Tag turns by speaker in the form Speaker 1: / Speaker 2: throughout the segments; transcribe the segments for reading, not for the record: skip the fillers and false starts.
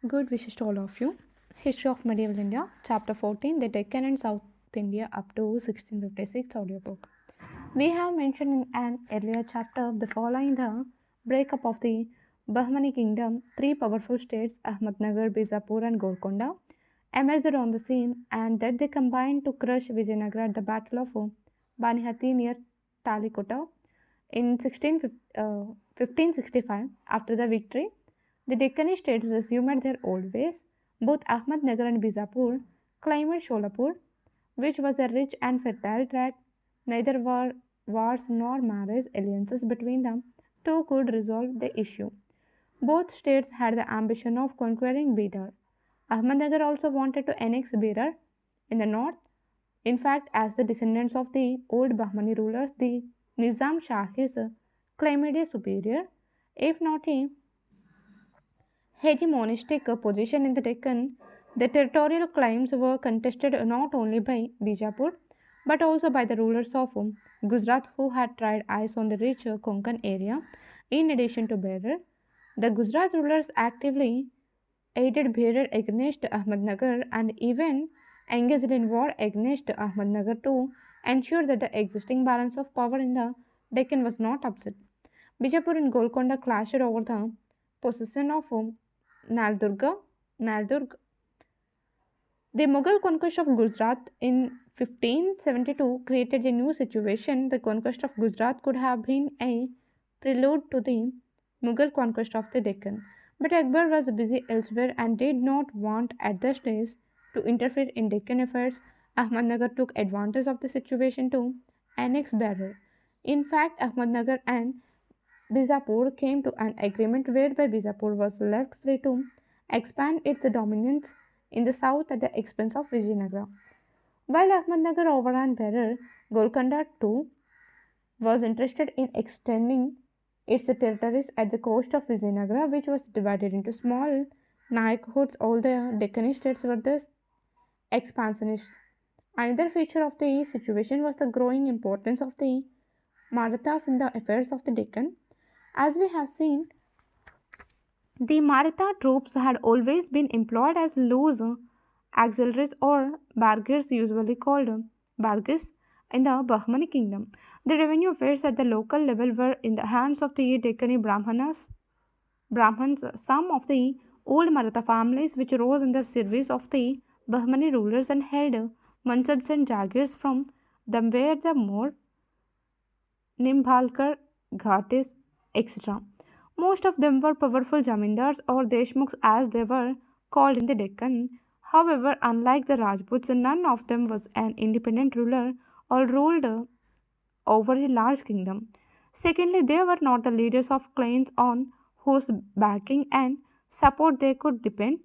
Speaker 1: Good wishes to all of you. History of Medieval India, Chapter 14, The Deccan and South India up to 1656 audiobook. We have mentioned in an earlier chapter the following the breakup of the Bahmani kingdom, three powerful states, Ahmednagar, Bijapur, and Golconda, emerged on the scene and that they combined to crush Vijayanagara at the Battle of Banihati near Talikota in 1565. After the victory, the Deccani states resumed their old ways. Both Ahmednagar and Bijapur claimed Sholapur, which was a rich and fertile tract. Neither wars nor marriage alliances between them two could resolve the issue. Both states had the ambition of conquering Bidar. Ahmednagar also wanted to annex Berar in the north. In fact, as the descendants of the old Bahmani rulers, the Nizam Shahis claimed a superior, if not a hegemonistic position in the Deccan. The territorial claims were contested not only by Bijapur but also by the rulers of Gujarat who had tried eyes on the rich Konkan area. In addition to Berar, the Gujarat rulers actively aided Berar against Ahmednagar and even engaged in war against Ahmednagar to ensure that the existing balance of power in the Deccan was not upset. Bijapur and Golconda clashed over the possession of Naldurga. Naldurg. The Mughal conquest of Gujarat in 1572 created a new situation. The conquest of Gujarat could have been a prelude to the Mughal conquest of the Deccan. But Akbar was busy elsewhere and did not want at the stage to interfere in Deccan affairs. Ahmednagar took advantage of the situation to annex Berar. In fact, Ahmednagar and Bijapur came to an agreement whereby Bijapur was left free to expand its dominance in the south at the expense of Vijayanagara. While Ahmednagar overran Berar, Golconda too was interested in extending its territories at the coast of Vijayanagara, which was divided into small Nayakhoods. All the Deccani states were the expansionists. Another feature of the situation was the growing importance of the Marathas in the affairs of the Deccan. As we have seen, the Maratha troops had always been employed as loose auxiliaries or bargers, usually called bargis, in the Bahmani kingdom. The revenue affairs at the local level were in the hands of the Deccani Brahmans. Some of the old Maratha families which rose in the service of the Bahmani rulers and held mansabs and jagirs from them were the more Nimbhalkar, Ghatis, etc. Most of them were powerful zamindars or deshmukhs as they were called in the Deccan. However, unlike the Rajputs, none of them was an independent ruler or ruled over a large kingdom. Secondly, they were not the leaders of clans on whose backing and support they could depend.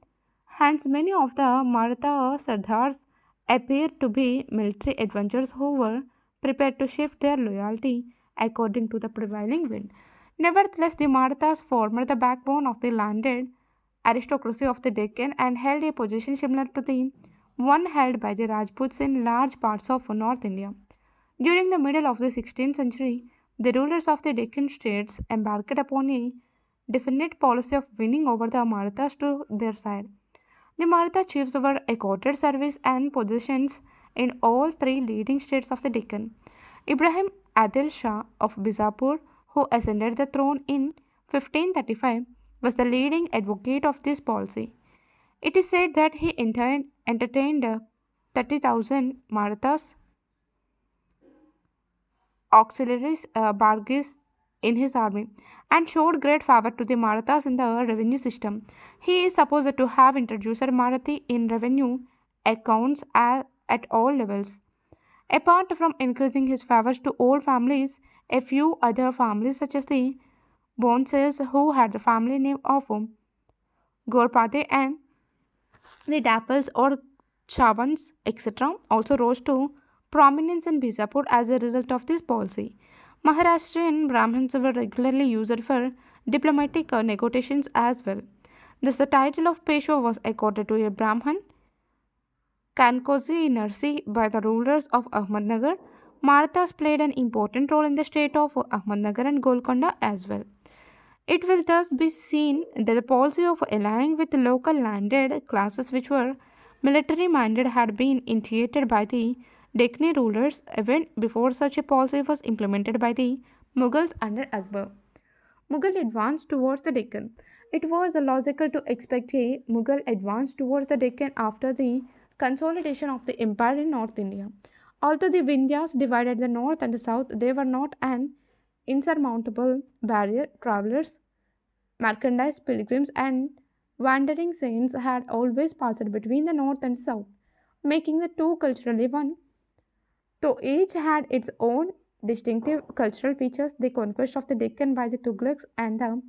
Speaker 1: Hence, many of the Maratha Sardars appeared to be military adventurers who were prepared to shift their loyalty according to the prevailing wind. Nevertheless, the Marathas formed the backbone of the landed aristocracy of the Deccan and held a position similar to the one held by the Rajputs in large parts of North India. During the middle of the 16th century, the rulers of the Deccan states embarked upon a definite policy of winning over the Marathas to their side. The Maratha chiefs were accorded service and positions in all three leading states of the Deccan. Ibrahim Adil Shah of Bijapur, who ascended the throne in 1535, was the leading advocate of this policy. It is said that he entertained 30,000 Marathas auxiliaries, barges in his army, and showed great favor to the Marathas in the revenue system. He is supposed to have introduced Marathi in revenue accounts at all levels. Apart from increasing his favors to old families, a few other families, such as the Bonsales, who had the family name of Gorpade, and the Dapples or Chavans, etc., also rose to prominence in Bijapur as a result of this policy. Maharashtrian Brahmins were regularly used for diplomatic negotiations as well. Thus, the title of Peshwa was accorded to a Brahmin, Kankoji Narsi, by the rulers of Ahmednagar. Marathas played an important role in the state of Ahmednagar and Golconda as well. It will thus be seen that the policy of allying with local landed classes which were military minded had been initiated by the Deccan rulers even before such a policy was implemented by the Mughals under Akbar. Mughal advance towards the Deccan. It was logical to expect a Mughal advance towards the Deccan after the consolidation of the empire in North India. Although the Vindhyas divided the north and the south, they were not an insurmountable barrier. Travelers, merchandise pilgrims, and wandering saints had always passed between the north and south, making the two culturally one. Though each had its own distinctive cultural features, the conquest of the Deccan by the Tughlaqs and the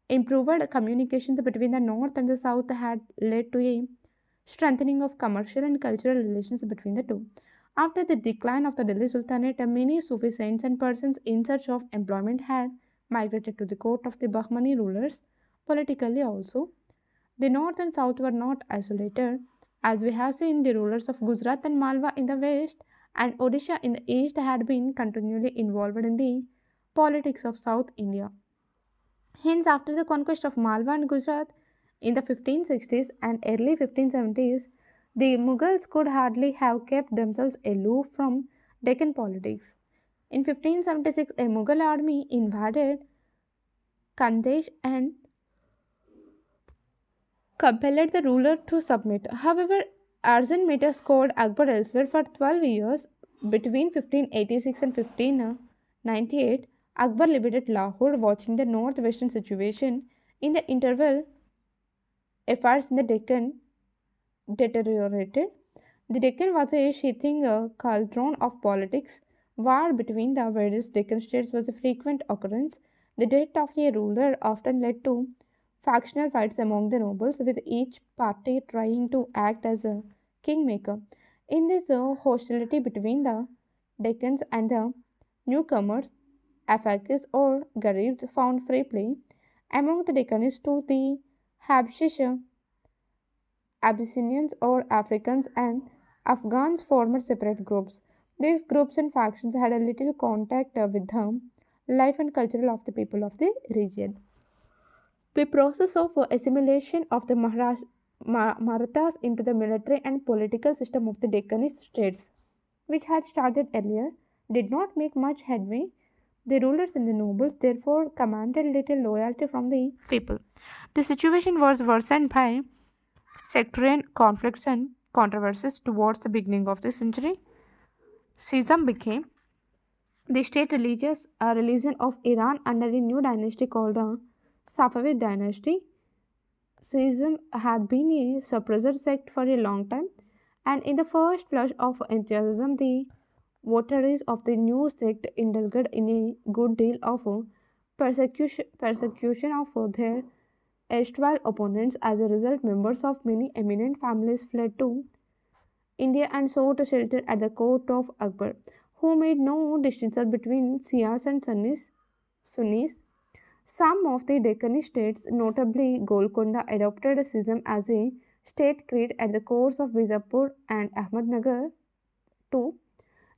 Speaker 1: improved communications between the north and the south had led to a strengthening of commercial and cultural relations between the two. After the decline of the Delhi Sultanate, many Sufi saints and persons in search of employment had migrated to the court of the Bahmani rulers. Politically, also, the north and south were not isolated. As we have seen, the rulers of Gujarat and Malwa in the west and Odisha in the east had been continually involved in the politics of South India. Hence, after the conquest of Malwa and Gujarat in the 1560s and early 1570s, the Mughals could hardly have kept themselves aloof from Deccan politics. In 1576, a Mughal army invaded Khandesh and compelled the ruler to submit. However, Arjun Mehta scored Akbar elsewhere for 12 years between 1586 and 1598. Akbar lived at Lahore, watching the northwestern situation. In the interval, affairs in the Deccan deteriorated. The Deccan was a seething cauldron of politics. War between the various Deccan states was a frequent occurrence. The death of a ruler often led to factional fights among the nobles, with each party trying to act as a kingmaker. In this hostility between the Deccans and the newcomers, Afghans or Garibs found free play. Among the Deccanists, too, the Habshish Abyssinians or Africans and Afghans formed separate groups. These groups and factions had a little contact with the life and culture of the people of the region. The process of assimilation of the Marathas into the military and political system of the Deccanese states, which had started earlier, did not make much headway. The rulers and the nobles therefore commanded little loyalty from the people. The situation was worsened by sectarian conflicts and controversies towards the beginning of the century. Schism became the state religion of Iran under a new dynasty called the Safavid dynasty. Sikhism had been a suppressor sect for a long time, and in the first flush of enthusiasm, the votaries of the new sect indulged in a good deal of persecution of their erstwhile opponents. As a result, members of many eminent families fled to India and sought shelter at the court of Akbar, who made no distinction between Shias and Sunnis. Some of the Deccani states, notably Golconda, adopted Sikhism as a state creed at the courts of Bijapur and Ahmednagar too.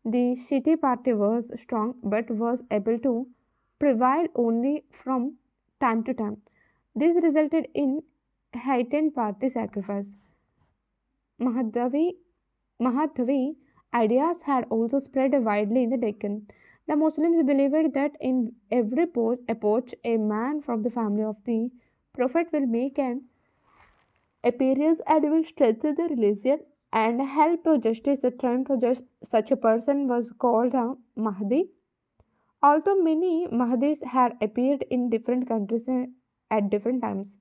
Speaker 1: The city party was strong but was able to prevail only from time to time. This resulted in heightened party sacrifice. Mahadavi, Mahadhavi ideas had also spread widely in the Deccan. The Muslims believed that in every epoch, a man from the family of the Prophet will make an appearance and will strengthen the religion and help justice the triumph of just such a person was called a Mahdi. Although many Mahdis had appeared in different countries at different times,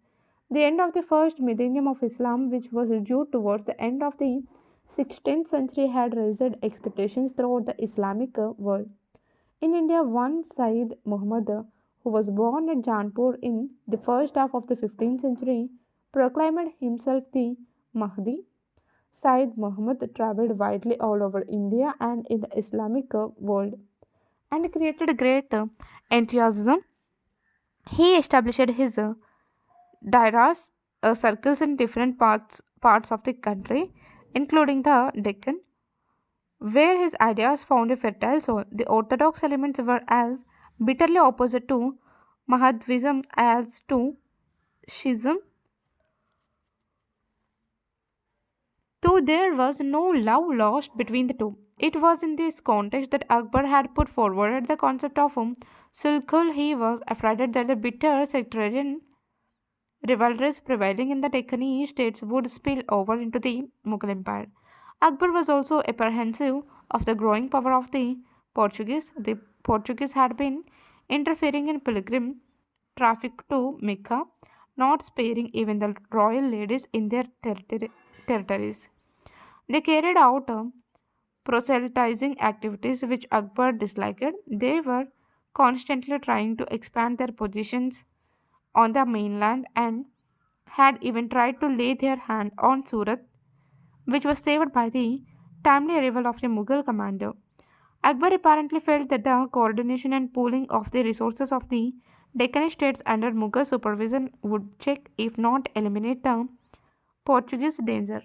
Speaker 1: the end of the first millennium of Islam, which was due towards the end of the 16th century, had raised expectations throughout the Islamic world. In India, one Sayyid Muhammad, who was born at Janpur in the first half of the 15th century, proclaimed himself the Mahdi. Sayyid Muhammad travelled widely all over India and in the Islamic world and created great enthusiasm. He established his dairas, circles in different parts of the country, including the Deccan, where his ideas found a fertile soil. The orthodox elements were as bitterly opposite to Mahadvism as to schism, though there was no love lost between the two. It was in this context that Akbar had put forward the concept of sulkhul. He was afraid that the bitter sectarian rivalries prevailing in the Deccan states would spill over into the Mughal Empire. Akbar was also apprehensive of the growing power of the Portuguese. The Portuguese had been interfering in pilgrim traffic to Mecca, not sparing even the royal ladies in their territories. They carried out proselytizing activities which Akbar disliked. They were constantly trying to expand their positions on the mainland and had even tried to lay their hand on Surat, which was saved by the timely arrival of a Mughal commander. Akbar apparently felt that the coordination and pooling of the resources of the Deccan states under Mughal supervision would check, if not eliminate, the Portuguese danger.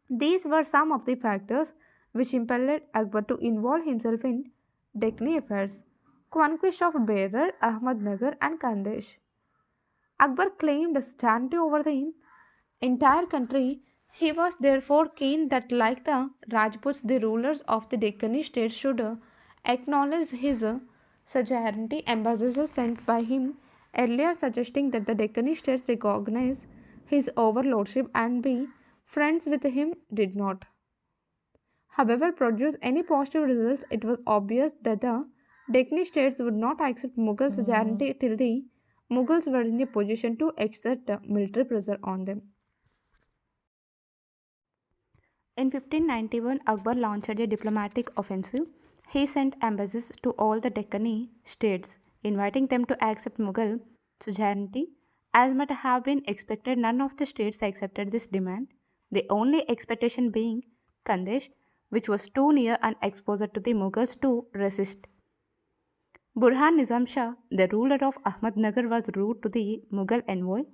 Speaker 1: These were some of the factors which impelled Akbar to involve himself in Deccan affairs, conquest of Berar, Ahmednagar, and Kandesh. Akbar claimed sovereignty over the entire country. He was therefore keen that, like the Rajputs, the rulers of the Deccani states should acknowledge his sovereignty. Ambassadors sent by him earlier suggesting that the Deccani states recognize his overlordship and be friends with him did not, however, produce any positive results. It was obvious that the Deccani states would not accept Mughal sovereignty till the Mughals were in a position to exert military pressure on them. In 1591, Akbar launched a diplomatic offensive. He sent embassies to all the Deccani states, inviting them to accept Mughal sovereignty. As might have been expected, none of the states accepted this demand, the only expectation being Kandesh, which was too near and exposed to the Mughals to resist. Burhan Nizam Shah, the ruler of Ahmednagar, was rude to the Mughal envoy.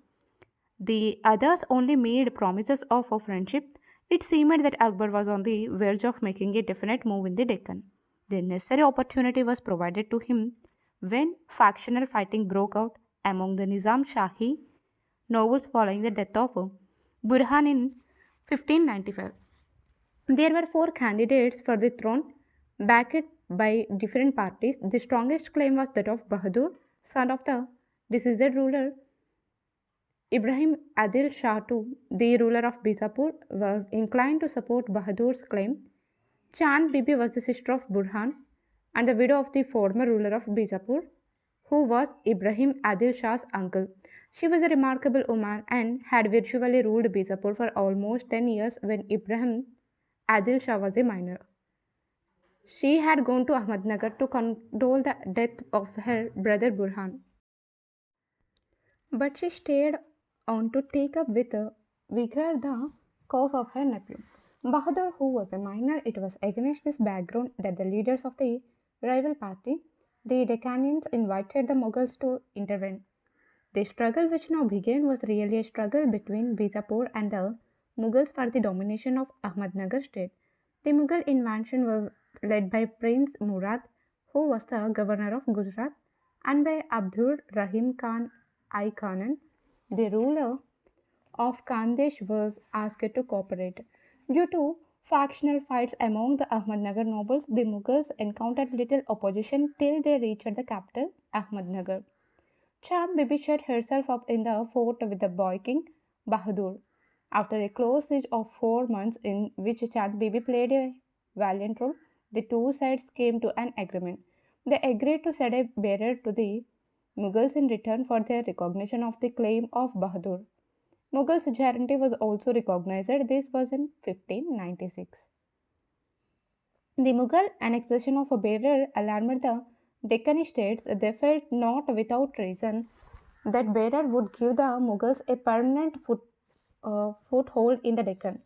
Speaker 1: The others only made promises of a friendship. It seemed that Akbar was on the verge of making a definite move in the Deccan. The necessary opportunity was provided to him when factional fighting broke out among the Nizam Shahi nobles following the death of Burhan in 1595. There were four candidates for the throne, backed by different parties. The strongest claim was that of Bahadur, son of the deceased ruler Ibrahim Adil Shah too, the ruler of Bijapur, was inclined to support Bahadur's claim. Chand Bibi was the sister of Burhan and the widow of the former ruler of Bijapur, who was Ibrahim Adil Shah's uncle. She was a remarkable woman and had virtually ruled Bijapur for almost 10 years when Ibrahim Adil Shah was a minor. She had gone to Ahmednagar to condole the death of her brother Burhan. But she stayed on to take up with vigor the cause of her nephew. Bahadur, who was a minor, it was against this background that the leaders of the rival party, the Deccanians, invited the Mughals to intervene. The struggle which now began was really a struggle between Bijapur and the Mughals for the domination of Ahmednagar state. The Mughal invasion was led by Prince Murad, who was the governor of Gujarat, and by Abdur Rahim Khan I Khanan, the ruler of Kandesh, was asked to cooperate. Due to factional fights among the Ahmednagar nobles, the Mughals encountered little opposition till they reached the capital, Ahmednagar. Chand Bibi shut herself up in the fort with the boy king Bahadur. After a close siege of 4 months, in which Chand Bibi played a valiant role, the two sides came to an agreement. They agreed to send a bearer to the Mughals in return for their recognition of the claim of Bahadur. Mughal sovereignty was also recognized. This was in 1596. The Mughal annexation of a bearer alarmed the Deccan states. They felt not without reason that bearer would give the Mughals a permanent foothold in the Deccan,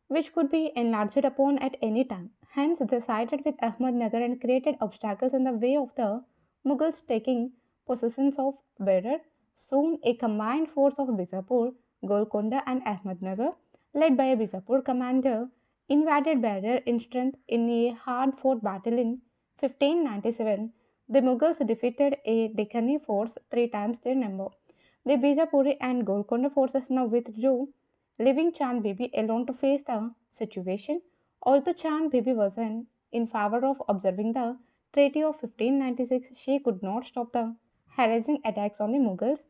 Speaker 1: which could be enlarged upon at any time. Hence, they sided with Ahmednagar and created obstacles in the way of the Mughals taking possession of Berar. Soon, a combined force of Bijapur, Golconda, and Ahmednagar, led by a Bijapur commander, invaded Berar in strength in a hard fought battle in 1597. The Mughals defeated a Deccani force three times their number. The Bijapuri and Golconda forces now withdrew, leaving Chand Bibi alone to face the situation. Although Chand Bibi was in favor of observing the Treaty of 1596, she could not stop the harassing attacks on the Mughals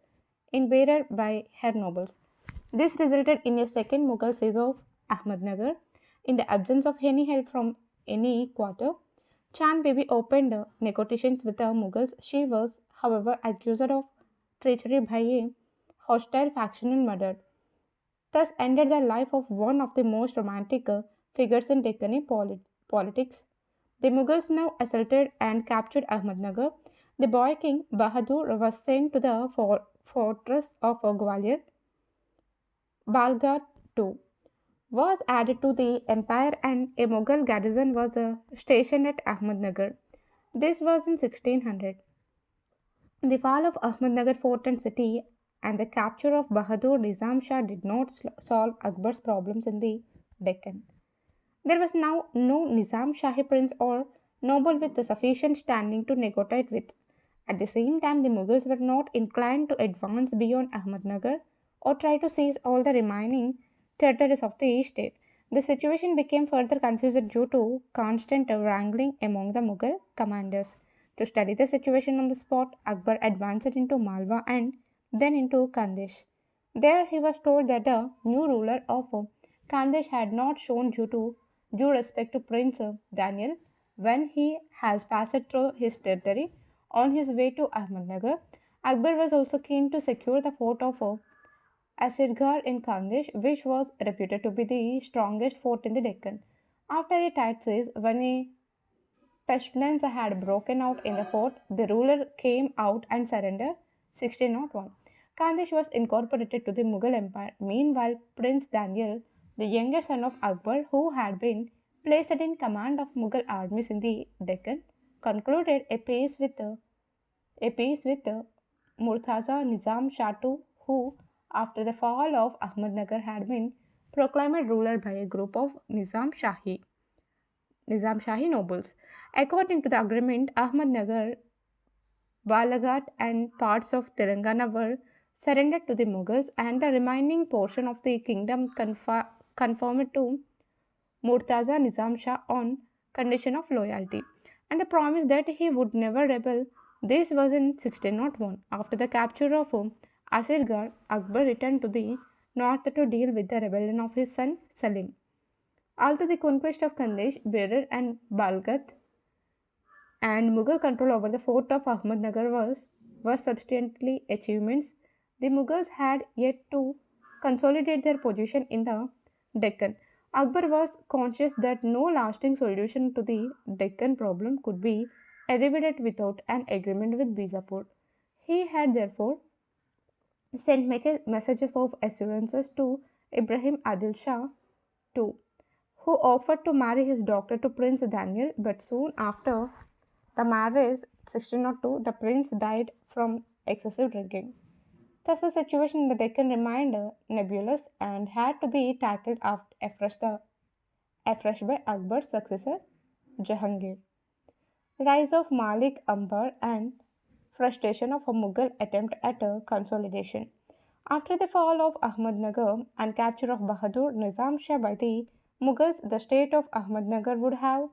Speaker 1: invaded by her nobles. This resulted in a second Mughal siege of Ahmednagar. In the absence of any help from any quarter, Chand Bibi opened negotiations with the Mughals. She was, however, accused of treachery by a hostile faction and murdered. Thus ended the life of one of the most romantic figures in Deccani politics. The Mughals now assaulted and captured Ahmednagar. The boy king Bahadur was sent to the fortress of Gwalior. Balghat too was added to the empire and a Mughal garrison was stationed at Ahmednagar. This was in 1600. The fall of Ahmednagar fort and city and the capture of Bahadur Nizam Shah did not solve Akbar's problems in the Deccan. There was now no Nizam Shahi prince or noble with the sufficient standing to negotiate with. At the same time, the Mughals were not inclined to advance beyond Ahmednagar or try to seize all the remaining territories of the state. The situation became further confused due to constant wrangling among the Mughal commanders. To study the situation on the spot, Akbar advanced into Malwa and then into Kandesh. There he was told that the new ruler of Kandesh had not shown due respect to Prince Daniel when he has passed through his territory on his way to Ahmednagar. Akbar was also keen to secure the fort of Asirgarh in Kandesh, which was reputed to be the strongest fort in the Deccan. After a tight siege, when a pestilence had broken out in the fort, the ruler came out and surrendered 1601. Kandesh was incorporated to the Mughal Empire. Meanwhile, Prince Daniel, the younger son of Akbar, who had been placed in command of Mughal armies in the Deccan, concluded a peace with Murtaza Nizam Shah too, who, after the fall of Ahmednagar, had been proclaimed ruler by a group of Nizam Shahi nobles. According to the agreement, Ahmednagar, Balaghat, and parts of Telangana were surrendered to the Mughals, and the remaining portion of the kingdom conformed to Murtaza Nizam Shah on condition of loyalty and the promise that he would never rebel. This was in 1601. After the capture of Asirgarh, Akbar returned to the north to deal with the rebellion of his son Salim. Although the conquest of Khandesh, Berar, and Balgat and Mughal control over the fort of Ahmednagar were substantially achievements, the Mughals had yet to consolidate their position in the Deccan. Akbar was conscious that no lasting solution to the Deccan problem could be arrived without an agreement with Bijapur. He had therefore sent messages of assurances to Ibrahim Adil Shah too, who offered to marry his daughter to Prince Daniel, but soon after the marriage, 1602, the prince died from excessive drinking. Thus, the situation in the Deccan remained nebulous and had to be tackled afresh by Akbar's successor, Jahangir. Rise of Malik Ambar and frustration of a Mughal attempt at a consolidation. After the fall of Ahmednagar and capture of Bahadur Nizam Shah by the Mughals, the state of Ahmednagar would have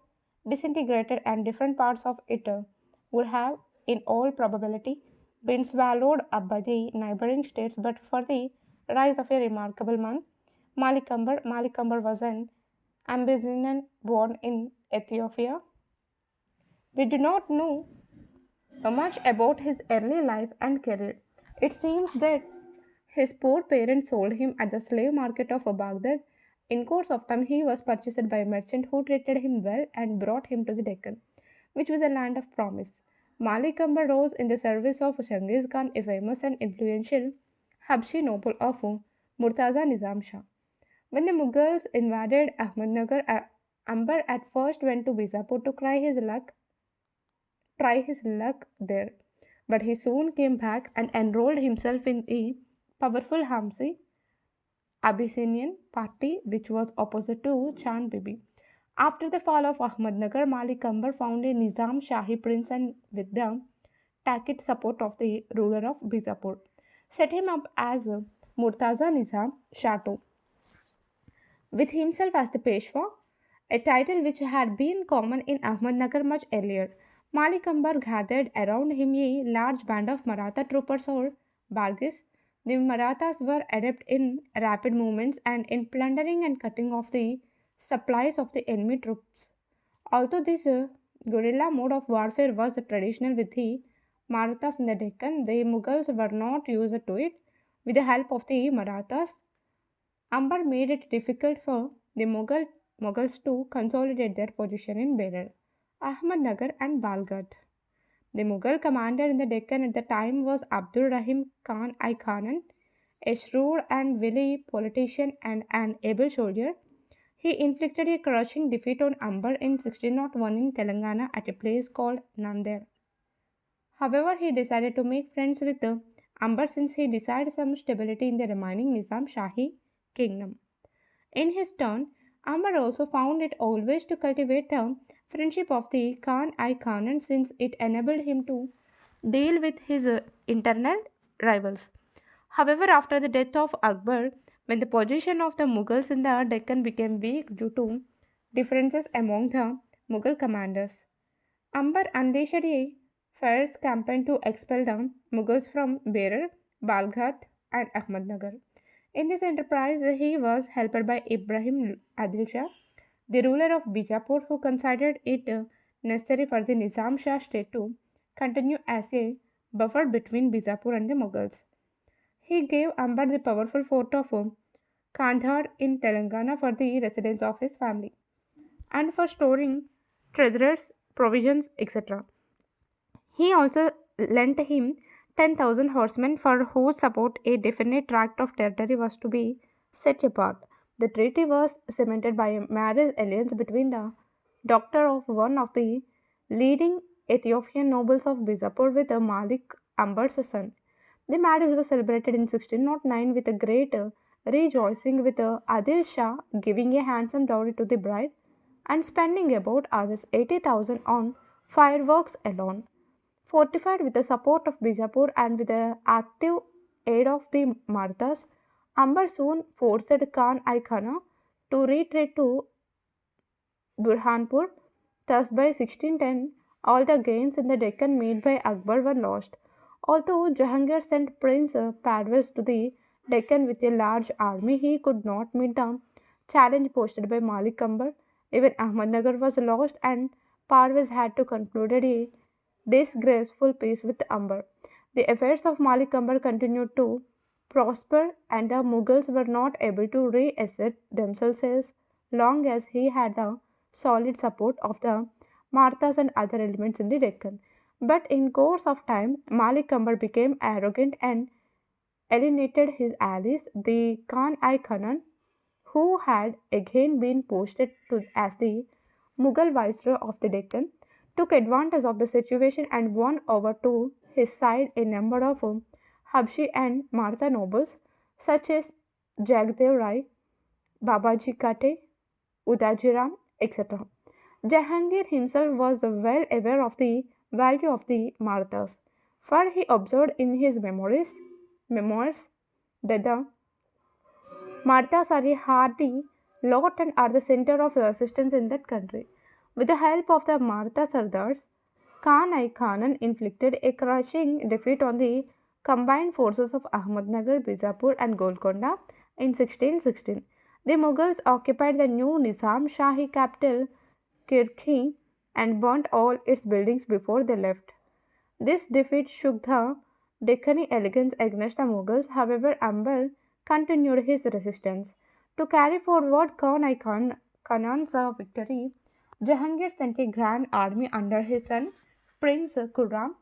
Speaker 1: disintegrated and different parts of it would have, in all probability, been swallowed up by the neighboring states but for the rise of a remarkable man, Malik Ambar. Malik Ambar was an Abyssinian born in Ethiopia. We do not know much about his early life and career. It seems that his poor parents sold him at the slave market of Baghdad. In course of time, he was purchased by a merchant who treated him well and brought him to the Deccan, which was a land of promise. Malik Ambar rose in the service of Genghis Khan, a famous and influential Habshi noble of Murtaza Nizam Shah. When the Mughals invaded Ahmednagar, Ambar at first went to Bijapur to try his luck there. But he soon came back and enrolled himself in the powerful Hamsi Abyssinian party, which was opposite to Chand Bibi. After the fall of Ahmednagar, Malik Ambar found a Nizam Shahi prince and with the tacit support of the ruler of Bijapur, set him up as Murtaza Nizam Shah, with himself as the Peshwa, a title which had been common in Ahmednagar much earlier. Malik Ambar gathered around him a large band of Maratha troopers or Bargis. The Marathas were adept in rapid movements and in plundering and cutting off the supplies of the enemy troops. Although this guerrilla mode of warfare was traditional with the Marathas in the Deccan, the Mughals were not used to it. With the help of the Marathas, Amber made it difficult for the Mughals to consolidate their position in Berar, Ahmednagar, and Balghat. The Mughal commander in the Deccan at the time was Abdul Rahim Khan I Khanan, a shrewd and wily politician and an able soldier. He inflicted a crushing defeat on Amber in 1601 in Telangana at a place called Nanded. However, he decided to make friends with Amber since he desired some stability in the remaining Nizam Shahi kingdom. In his turn, Amber also found it always to cultivate the friendship of the Khan I Khanan since it enabled him to deal with his internal rivals. However, after the death of Akbar, when the position of the Mughals in the Deccan became weak due to differences among the Mughal commanders, Amber unleashed a fierce campaign to expel the Mughals from Berar, Balghat, and Ahmednagar. In this enterprise, he was helped by Ibrahim Adil Shah, the ruler of Bijapur, who considered it necessary for the Nizam Shah state to continue as a buffer between Bijapur and the Mughals. He gave Amber the powerful fort of Kandhar in Telangana for the residence of his family and for storing treasures, provisions, etc. He also lent him 10,000 horsemen for whose support a definite tract of territory was to be set apart. The treaty was cemented by a marriage alliance between the daughter of one of the leading Ethiopian nobles of Bijapur with a Malik Amber's son. The marriage was celebrated in 1609 with a great rejoicing with Adil Shah giving a handsome dowry to the bride and spending about Rs 80,000 on fireworks alone. Fortified with the support of Bijapur and with the active aid of the Marathas, Amber soon forced Khan I Khana to retreat to Burhanpur. Thus, by 1610, all the gains in the Deccan made by Akbar were lost. Although Jahangir sent Prince Parvez to the Deccan with a large army, he could not meet the challenge posted by Malik Amber. Even Ahmednagar was lost, and Parvez had to conclude a disgraceful peace with Amber. The affairs of Malik Amber continued to prosper, and the Mughals were not able to reassert themselves as long as he had the solid support of the Marthas and other elements in the Deccan. But in course of time, Malik Amber became arrogant and alienated his allies, the Khan I Khanan, who had again been posted to, as the Mughal viceroy of the Deccan, took advantage of the situation and won over to his side a number of Habshi and Maratha nobles such as Jagdev Rai, Babaji Kate, Udajiram, etc. Jahangir himself was well aware of the value of the Marathas, for he observed in his memoirs that the Marathas are a hardy lot and are the center of resistance in that country. With the help of the Maratha Sardars, Khan I Khanan inflicted a crushing defeat on the combined forces of Ahmednagar, Bijapur, and Golconda in 1616. The Mughals occupied the new Nizam Shahi capital, Kirki, and burnt all its buildings before they left. This defeat shook the Deccani elegance against the Mughals. However, Amber continued his resistance. To carry forward Khanan's victory, Jahangir sent a grand army under his son Prince Khurram,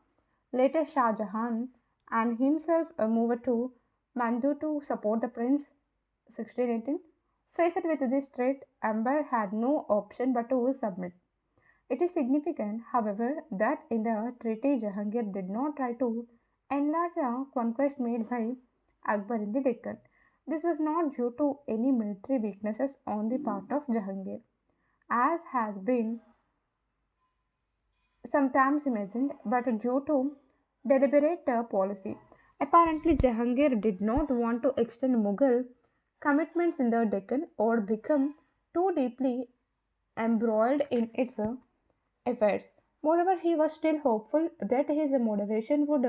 Speaker 1: later Shah Jahan, and himself moved to Mandu to support the prince. 1618. Faced with this threat, Amber had no option but to submit. It is significant, however, that in the treaty Jahangir did not try to enlarge the conquest made by Akbar in the Deccan. This was not due to any military weaknesses on the part of Jahangir. as has been sometimes imagined, but due to deliberate policy. Apparently, Jahangir did not want to extend Mughal commitments in the Deccan or become too deeply embroiled in its affairs. Moreover, he was still hopeful that his moderation would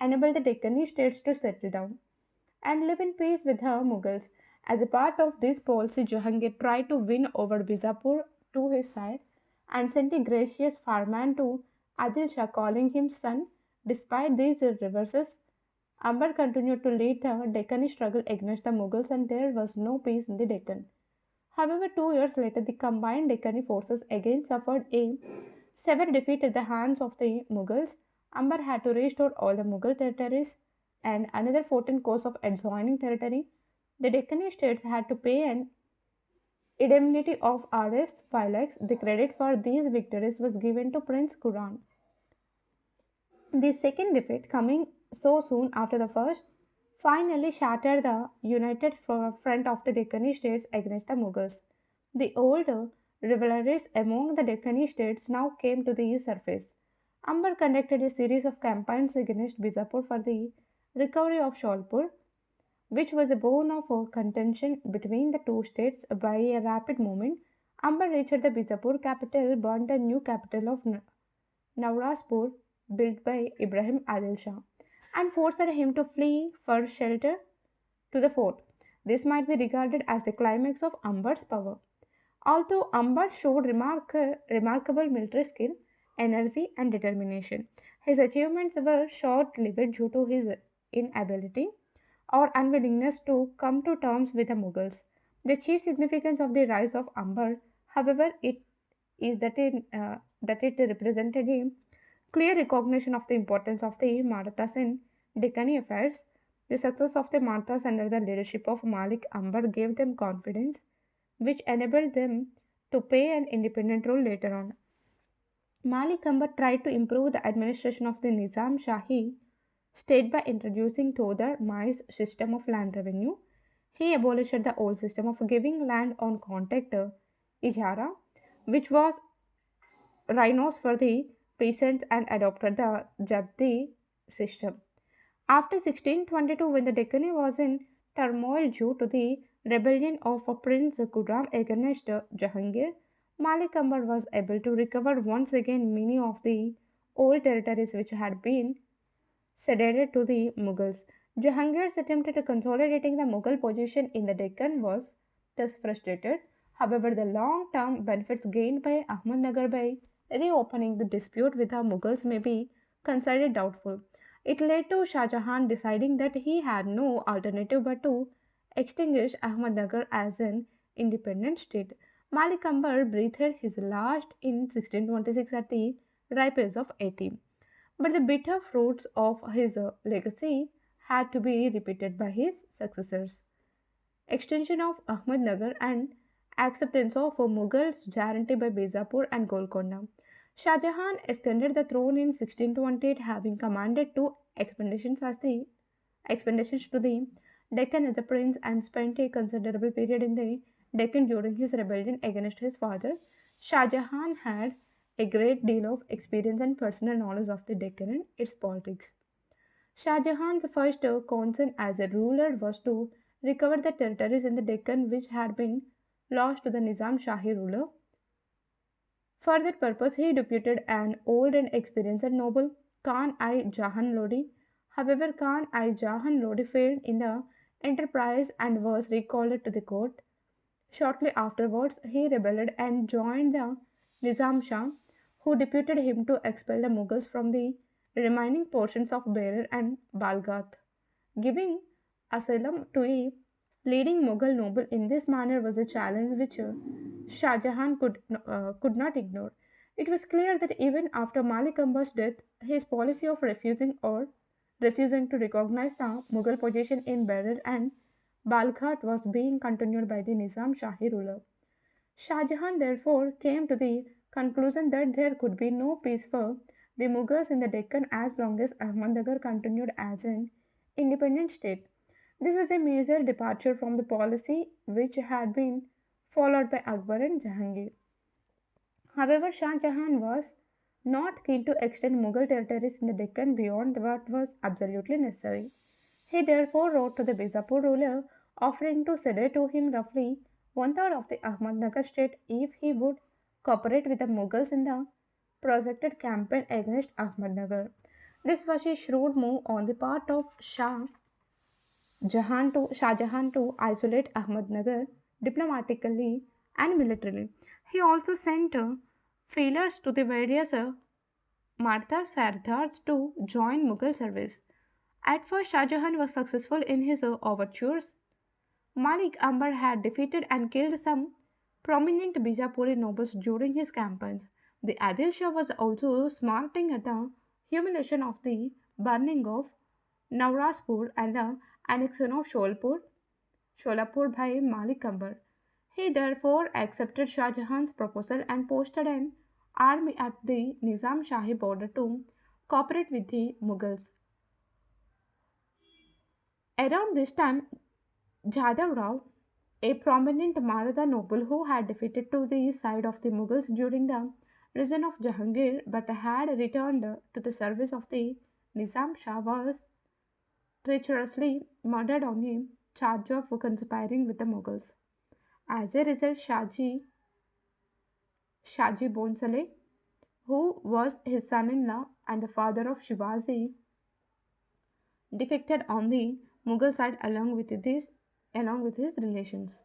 Speaker 1: enable the Deccani states to settle down and live in peace with the Mughals. As a part of this policy, Jahangir tried to win over Bijapur to his side and sent a gracious farman to Adil Shah calling him son. Despite these reverses, Amber continued to lead the Deccani struggle against the Mughals and there was no peace in the Deccan. However, 2 years later, the combined Deccani forces again suffered a severe defeat at the hands of the Mughals. Amber had to restore all the Mughal territories and another 14 crores of adjoining territory. The Deccani states had to pay an indemnity of Rs 5 lakhs. The credit for these victories was given to Prince Kuran. The second defeat, coming so soon after the first, finally shattered the united front of the Deccani states against the Mughals. The old rivalries among the Deccani states now came to the surface. Amber conducted a series of campaigns against Bijapur for the recovery of Sholpur, which was a bone of contention between the two states. By a rapid movement, Amber reached the Bijapur capital, burned the new capital of Naurazpur, built by Ibrahim Adil Shah, and forced him to flee for shelter to the fort. This might be regarded as the climax of Amber's power. Although Amber showed remarkable military skill, energy, and determination, his achievements were short lived due to his inability or unwillingness to come to terms with the Mughals. The chief significance of the rise of Amber, however, it is that it represented a clear recognition of the importance of the Marathas in Deccani affairs. The success of the Marathas under the leadership of Malik Amber gave them confidence, which enabled them to play an independent role later on. Malik Amber tried to improve the administration of the Nizam Shahi state by introducing Todar Mai's system of land revenue. He abolished the old system of giving land on contact ijara, which was rhinos for the peasants, and adopted the Jabdi system. After 1622, when the Deccan was in turmoil due to the rebellion of Prince Khurram against Jahangir, Malik Ambar was able to recover once again many of the old territories which had been ceded to the Mughals. Jahangir's attempt at consolidating the Mughal position in the Deccan was thus frustrated. However, the long term benefits gained by Ahmednagar by reopening the dispute with the Mughals may be considered doubtful. It led to Shah Jahan deciding that he had no alternative but to extinguish Ahmednagar as an independent state. Malik Ambar breathed his last in 1626 at the ripe age of 80. But the bitter fruits of his legacy had to be repeated by his successors. Extension of Ahmednagar and acceptance of Mughals guarantee by Bijapur and Golconda. Shah Jahan ascended the throne in 1628, having commanded two expeditions to the Deccan as a prince and spent a considerable period in the Deccan during his rebellion against his father. Shah Jahan had a great deal of experience and personal knowledge of the Deccan and its politics. Shah Jahan's first concern as a ruler was to recover the territories in the Deccan which had been lost to the Nizam Shahi ruler. For that purpose, he deputed an old and experienced noble, Khan I Jahan Lodi. However, Khan I Jahan Lodi failed in the enterprise and was recalled to the court. Shortly afterwards, he rebelled and joined the Nizam Shah, who deputed him to expel the Mughals from the remaining portions of Berar and Balghat. Giving asylum to a leading Mughal noble in this manner was a challenge which Shah Jahan could not ignore. It was clear that even after Malik Ambar's death, his policy of refusing to recognize the Mughal position in Berar and Balghat was being continued by the Nizam Shahi ruler. Shah Jahan therefore came to the conclusion that there could be no peace for the Mughals in the Deccan as long as Ahmednagar continued as an independent state. This was a major departure from the policy which had been followed by Akbar and Jahangir. However, Shah Jahan was not keen to extend Mughal territories in the Deccan beyond what was absolutely necessary. He therefore wrote to the Bijapur ruler offering to cede to him roughly one third of the Ahmadnagar state if he would cooperate with the Mughals in the projected campaign against Ahmadnagar. This was a shrewd move on the part of Shah Jahan to isolate Ahmadnagar diplomatically and militarily. He also sent feelers to the various Martha Sardars to join Mughal service. At first, Shah Jahan was successful in his overtures. Malik Ambar had defeated and killed some prominent Bijapuri nobles during his campaigns. The Adil Shah was also smarting at the humiliation of the burning of Nauraspur and the annexion of Sholapur by Malik Ambar. He therefore accepted Shah Jahan's proposal and posted an army at the Nizam Shahi border to cooperate with the Mughals. Around this time, Jadhav Rao, a prominent Maratha noble who had defeated to the side of the Mughals during the reign of Jahangir but had returned to the service of the Nizam Shah, was treacherously murdered on a charge of conspiring with the Mughals. As a result, Shaji Bonsale, who was his son-in-law and the father of Shivaji, defected on the Mughal side along with his relations.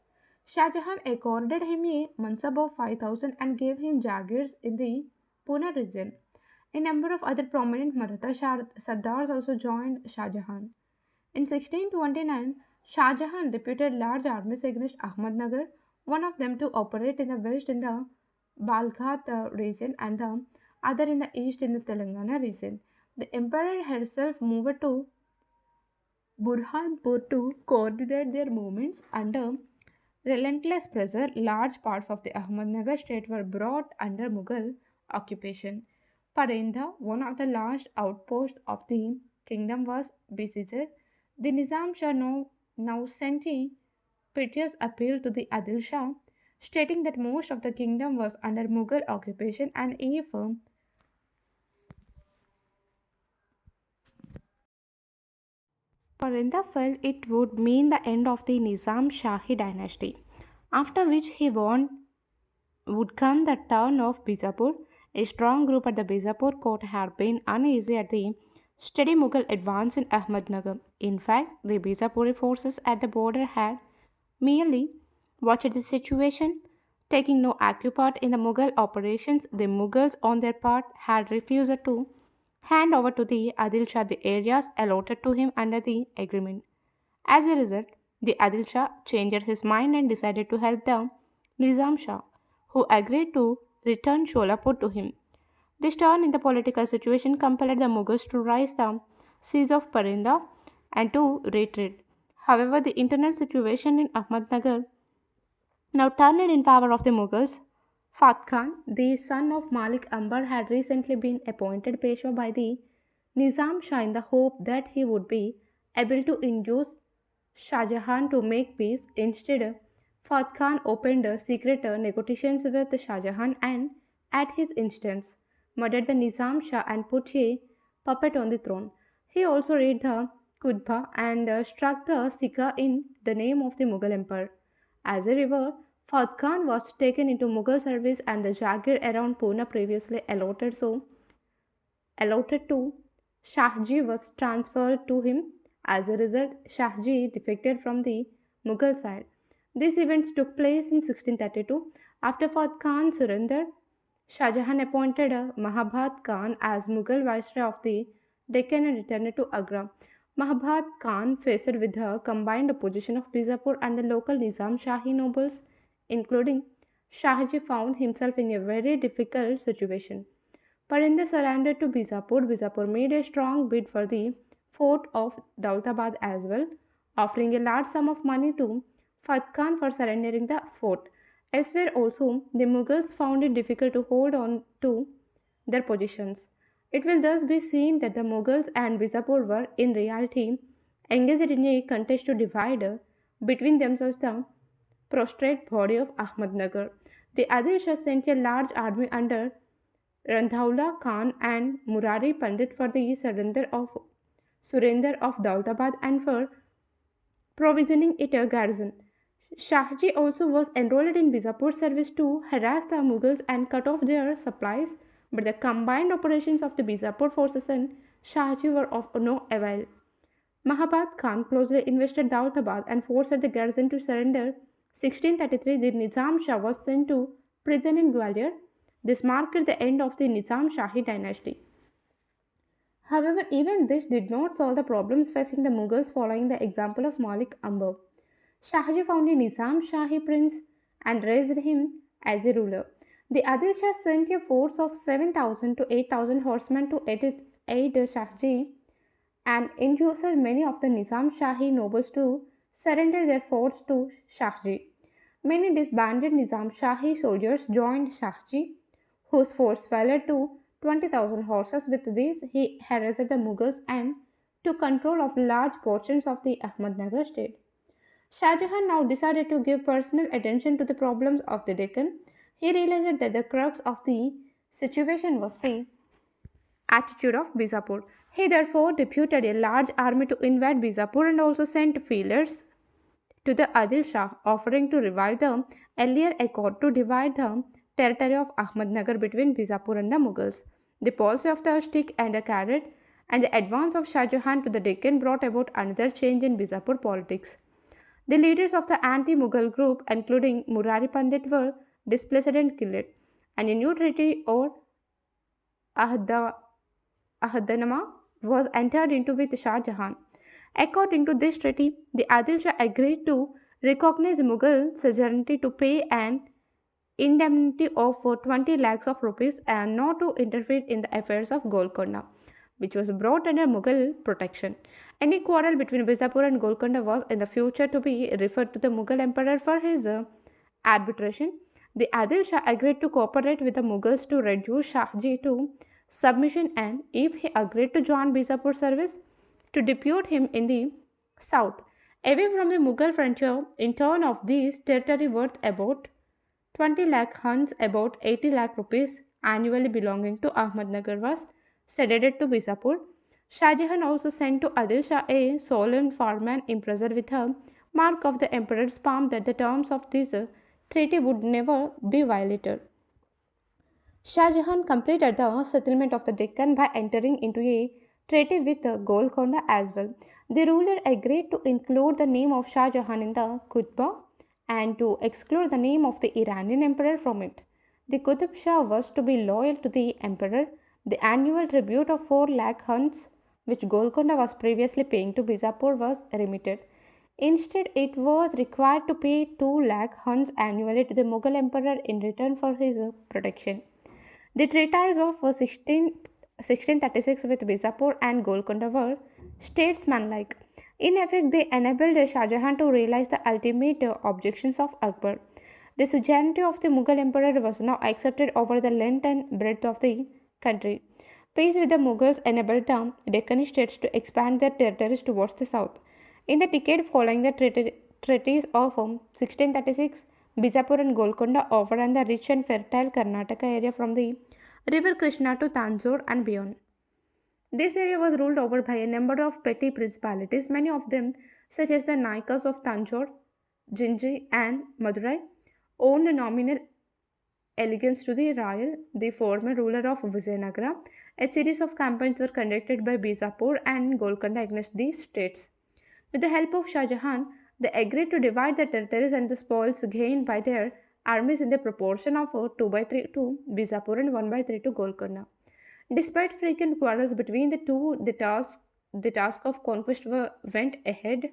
Speaker 1: Shah Jahan accorded him a mansab of 5,000 and gave him jagirs in the Pune region. A number of other prominent Maratha Sardars also joined Shah Jahan. In 1629, Shah Jahan deputed large armies against Ahmadnagar, one of them to operate in the west in the Balghat region and the other in the east in the Telangana region. The emperor herself moved to Burhanpur to coordinate their movements under relentless pressure. Large parts of the Ahmadnagar state were brought under Mughal occupation. Parenda, one of the last outposts of the kingdom, was besieged. The Nizam Shah now sent a piteous appeal to the Adil Shah, stating that most of the kingdom was under Mughal occupation and if Parinda felt it would mean the end of the Nizam Shahi dynasty, after which he warned would come the turn of Bijapur. A strong group at the Bijapur court had been uneasy at the steady Mughal advance in Ahmednagar. In fact, the Bijapuri forces at the border had merely watched the situation, taking no active part in the Mughal operations. The Mughals, on their part, had refused to hand over to the Adil Shah the areas allotted to him under the agreement. As a result, the Adil Shah changed his mind and decided to help the Nizam Shah, who agreed to return Sholapur to him. This turn in the political situation compelled the Mughals to raise the siege of Parinda and to retreat. However, the internal situation in Ahmadnagar now turned in favor of the Mughals. Fath Khan, the son of Malik Ambar, had recently been appointed Peshwa by the Nizam Shah in the hope that he would be able to induce Shah Jahan to make peace. Instead, Fath Khan opened secret negotiations with Shah Jahan and, at his instance, murdered the Nizam Shah and put a puppet on the throne. He also read the Kutbah and struck the Sikha in the name of the Mughal emperor. As a reward, Fath Khan was taken into Mughal service and the Jagir around Pune previously allotted to Shahji was transferred to him. As a result, Shahji defected from the Mughal side. These events took place in 1632. After Fath Khan surrendered, Shah Jahan appointed Mahabhat Khan as Mughal viceroy of the Deccan and returned to Agra. Mahabhat Khan faced with the combined opposition of Bijapur and the local Nizam Shahi nobles, including Shahji, found himself in a very difficult situation. Parinda surrendered to Bijapur. Bijapur made a strong bid for the fort of Daulatabad as well, offering a large sum of money to Fath Khan for surrendering the fort. Elsewhere also, the Mughals found it difficult to hold on to their positions. It will thus be seen that the Mughals and Bijapur were in reality engaged in a contest to divide between themselves the prostrate body of Ahmadnagar. The Adil Shah sent a large army under Randhaula Khan and Murari Pandit for the surrender of Daulatabad and for provisioning it a garrison. Shahji also was enrolled in Bijapur service to harass the Mughals and cut off their supplies, but the combined operations of the Bijapur forces and Shahji were of no avail. Mahabad Khan closely invested Daulatabad and forced the garrison to surrender. 1633, the Nizam Shah was sent to prison in Gwalior. This marked the end of the Nizam Shahi dynasty. However, even this did not solve the problems facing the Mughals following the example of Malik Amber. Shahji found a Nizam Shahi prince and raised him as a ruler. The Adil Shah sent a force of 7,000 to 8,000 horsemen to aid Shahji and induced many of the Nizam Shahi nobles to surrender their forts to Shahji. Many disbanded Nizam Shahi soldiers joined Shahji, whose force swelled to 20,000 horses. With this, he harassed the Mughals and took control of large portions of the Ahmednagar state. Shah Jahan now decided to give personal attention to the problems of the Deccan. He realized that the crux of the situation was the attitude of Bijapur. He therefore deputed a large army to invade Bijapur and also sent feelers to the Adil Shah, offering to revive the earlier accord to divide the territory of Ahmednagar between Bijapur and the Mughals. The policy of the stick and the carrot and the advance of Shah Jahan to the Deccan brought about another change in Bijapur politics. The leaders of the anti-Mughal group, including Murari Pandit, were displaced and killed, and a new treaty or Ahda Ahdanama was entered into with Shah Jahan. According to this treaty, the Adil Shah agreed to recognize Mughal suzerainty, to pay an indemnity of 20 lakhs of rupees and not to interfere in the affairs of Golconda, which was brought under Mughal protection. Any quarrel between Bijapur and Golconda was in the future to be referred to the Mughal emperor for his arbitration. The Adil Shah agreed to cooperate with the Mughals to reduce Shahji to submission, and if he agreed to join Bijapur service, to depute him in the south, away from the Mughal frontier. In turn of these territory worth about 20 lakh huns, about 80 lakh rupees annually belonging to Ahmednagar was ceded to Bijapur. Shah Jahan also sent to Adil Shah a solemn foreman imprisoned with a mark of the emperor's palm that the terms of this treaty would never be violated. Shah Jahan completed the settlement of the Deccan by entering into a treaty with Golconda as well. The ruler agreed to include the name of Shah Jahan in the Qutbah and to exclude the name of the Iranian emperor from it. The Qutb Shah was to be loyal to the emperor. The annual tribute of 4 lakh huns, which Golconda was previously paying to Bijapur, was remitted. Instead, it was required to pay 2 lakh huns annually to the Mughal emperor in return for his protection. The treaties of 1636 with Bijapur and Golconda were statesmanlike. In effect, they enabled Shah Jahan to realize the ultimate objections of Akbar. The sovereignty of the Mughal emperor was now accepted over the length and breadth of the country. Peace with the Mughals enabled the Deccan states to expand their territories towards the south. In the decade following the treaties of 1636, Bijapur and Golconda overran the rich and fertile Karnataka area from the river Krishna to Tanjore and beyond. This area was ruled over by a number of petty principalities, many of them, such as the Naikas of Tanjore, Jinji, and Madurai, owned nominal allegiance to the royal, the former ruler of Vijayanagara. A series of campaigns were conducted by Bijapur and Golconda against these states. With the help of Shah Jahan, they agreed to divide the territories and the spoils gained by their armies in the proportion of 2 by 3 to Bijapur and 1 by 3 to Golconda. Despite frequent quarrels between the two, the task of conquest went ahead.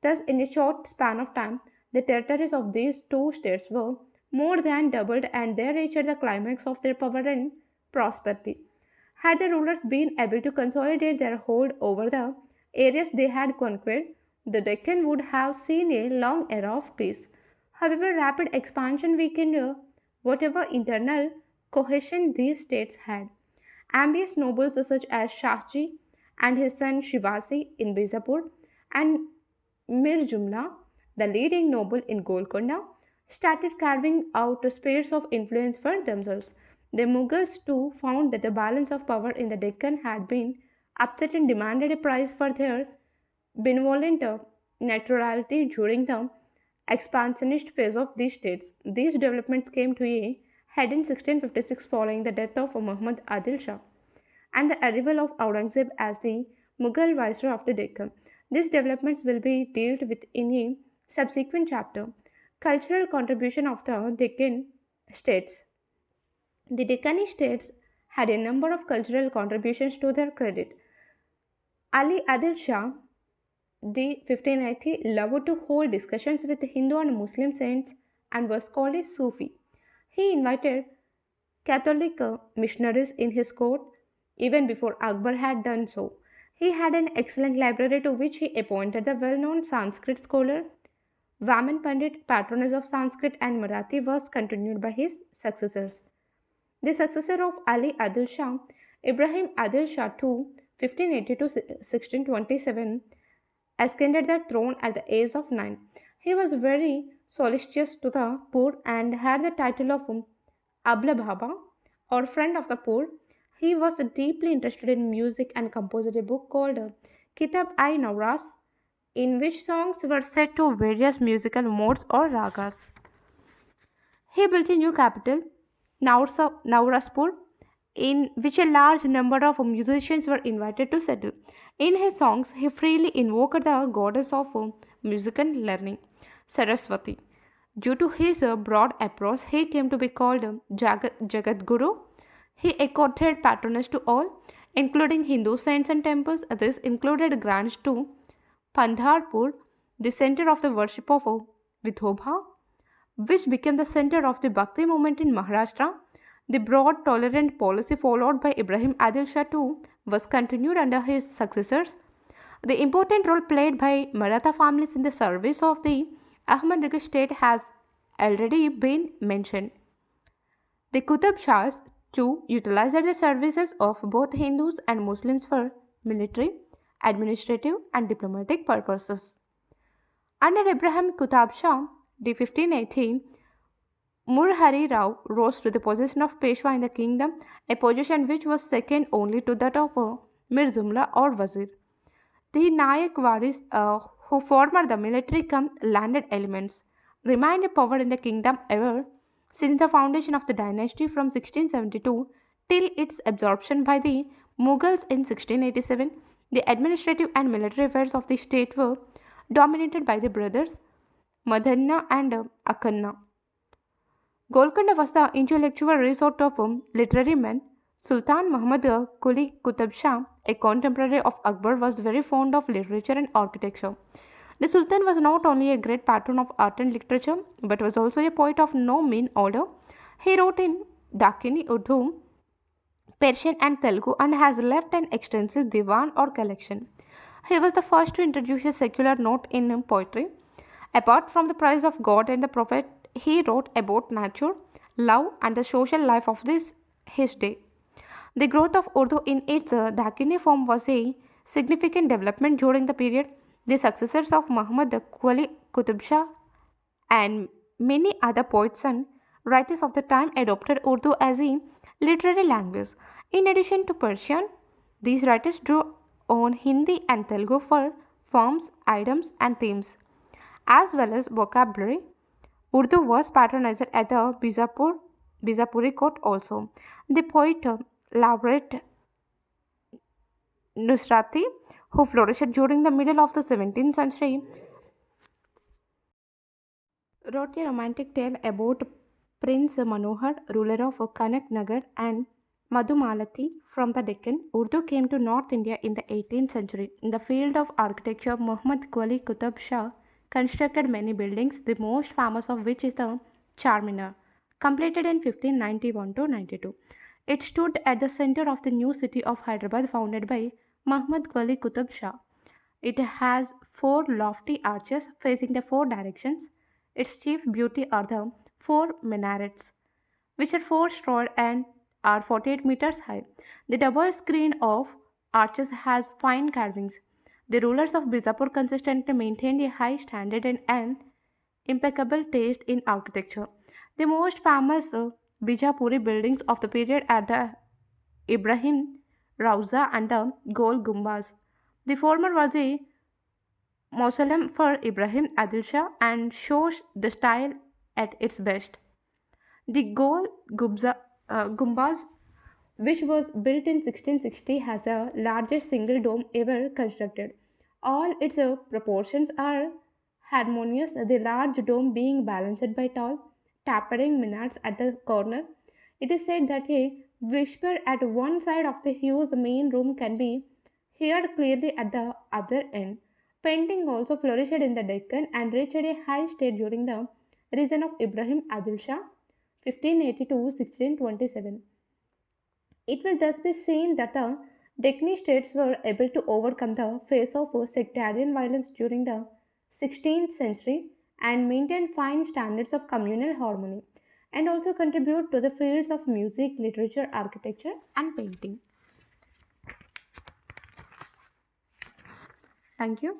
Speaker 1: Thus, in a short span of time, the territories of these two states were more than doubled and they reached the climax of their power and prosperity. Had the rulers been able to consolidate their hold over the areas they had conquered, the Deccan would have seen a long era of peace. However, rapid expansion weakened whatever internal cohesion these states had. Ambitious nobles such as Shahji and his son Shivaji in Bijapur and Mir Jumla, the leading noble in Golconda, started carving out spheres of influence for themselves. The Mughals too found that the balance of power in the Deccan had been upset and demanded a price for their benevolent neutrality during the expansionist phase of these states. These developments came to a head in 1656 following the death of Muhammad Adil Shah and the arrival of Aurangzeb as the Mughal viceroy of the Deccan. These developments will be dealt with in a subsequent chapter. Cultural contribution of the Deccan states. The Deccani states had a number of cultural contributions to their credit. Ali Adil Shah, the 1580, loved to hold discussions with Hindu and Muslim saints and was called a Sufi. He invited Catholic missionaries in his court even before Akbar had done so. He had an excellent library to which he appointed the well known Sanskrit scholar Vaman Pandit. Patronage of Sanskrit and Marathi was continued by his successors. The successor of Ali Adil Shah, Ibrahim Adil Shah II, 1580 to 1627, ascended the throne at the age of 9. He was very solicitous to the poor and had the title of Abla Baba or friend of the poor. He was deeply interested in music and composed a book called Kitab I Nawras, in which songs were set to various musical modes or ragas. He built a new capital, Nauraspur, in which a large number of musicians were invited to settle. In his songs, he freely invoked the goddess of music and learning, Saraswati. Due to his broad approach, he came to be called Jagat Guru. He accorded patronage to all, including Hindu saints and temples. This included grants to Pandharpur, the center of the worship of Vithoba, which became the center of the Bhakti movement in Maharashtra. The broad, tolerant policy followed by Ibrahim Adil Shah II was continued under his successors. The important role played by Maratha families in the service of the Ahmadiyya state has already been mentioned. The Qutub Shahs too utilized the services of both Hindus and Muslims for military, administrative, and diplomatic purposes. Under Ibrahim Qutub Shah, the 1518, Murhari Rao rose to the position of Peshwa in the kingdom, a position which was second only to that of Mir Jumla or Wazir. The Nayak Waris, who formed the military come landed elements, remained a power in the kingdom ever since the foundation of the dynasty from 1672 till its absorption by the Mughals in 1687. The administrative and military affairs of the state were dominated by the brothers Madanna and Akanna. Golconda was the intellectual resort of literary men. Sultan Muhammad Quli Qutb Shah, a contemporary of Akbar, was very fond of literature and architecture. The Sultan was not only a great patron of art and literature, but was also a poet of no mean order. He wrote in Dakini Urdu, Persian, and Telugu and has left an extensive divan or collection. He was the first to introduce a secular note in poetry. Apart from the praise of God and the Prophet, he wrote about nature, love, and the social life of his day. The growth of Urdu in its Dakini form was a significant development during the period. The successors of Muhammad Quli Qutb Shah and many other poets and writers of the time adopted Urdu as a literary language. In addition to Persian, these writers drew on Hindi and Telugu for forms, idioms, and themes, as well as vocabulary. Urdu was patronized at the Bijapuri court also. The poet laureate Nusrati, who flourished during the middle of the 17th century, wrote a romantic tale about Prince Manohar, ruler of Kanak Nagar and Madhumalati from the Deccan. Urdu came to North India in the 18th century. In the field of architecture, Muhammad Quli Qutb Shah constructed many buildings, the most famous of which is the Charminar, completed in 1591 to 92. It stood at the center of the new city of Hyderabad founded by Muhammad Quli Qutb Shah. It has four lofty arches facing the four directions. Its chief beauty are the four minarets, which are four storied and are 48 meters high. The double screen of arches has fine carvings. The rulers of Bijapur consistently maintained a high standard and impeccable taste in architecture. The most famous Bijapuri buildings of the period are the Ibrahim Rauza and the Gol Gumbaz. The former was a mausoleum for Ibrahim Adil Shah and shows the style at its best. The Gumbaz, which was built in 1660, has the largest single dome ever constructed. All its proportions are harmonious, the large dome being balanced by tall, tapering minarets at the corner. It is said that a whisper at one side of the huge main room can be heard clearly at the other end. Painting also flourished in the Deccan and reached a high state during the reign of Ibrahim Adil Shah 1582 1627. It will thus be seen that the Deccan states were able to overcome the face of sectarian violence during the 16th century and maintain fine standards of communal harmony and also contribute to the fields of music, literature, architecture, and painting. Thank you.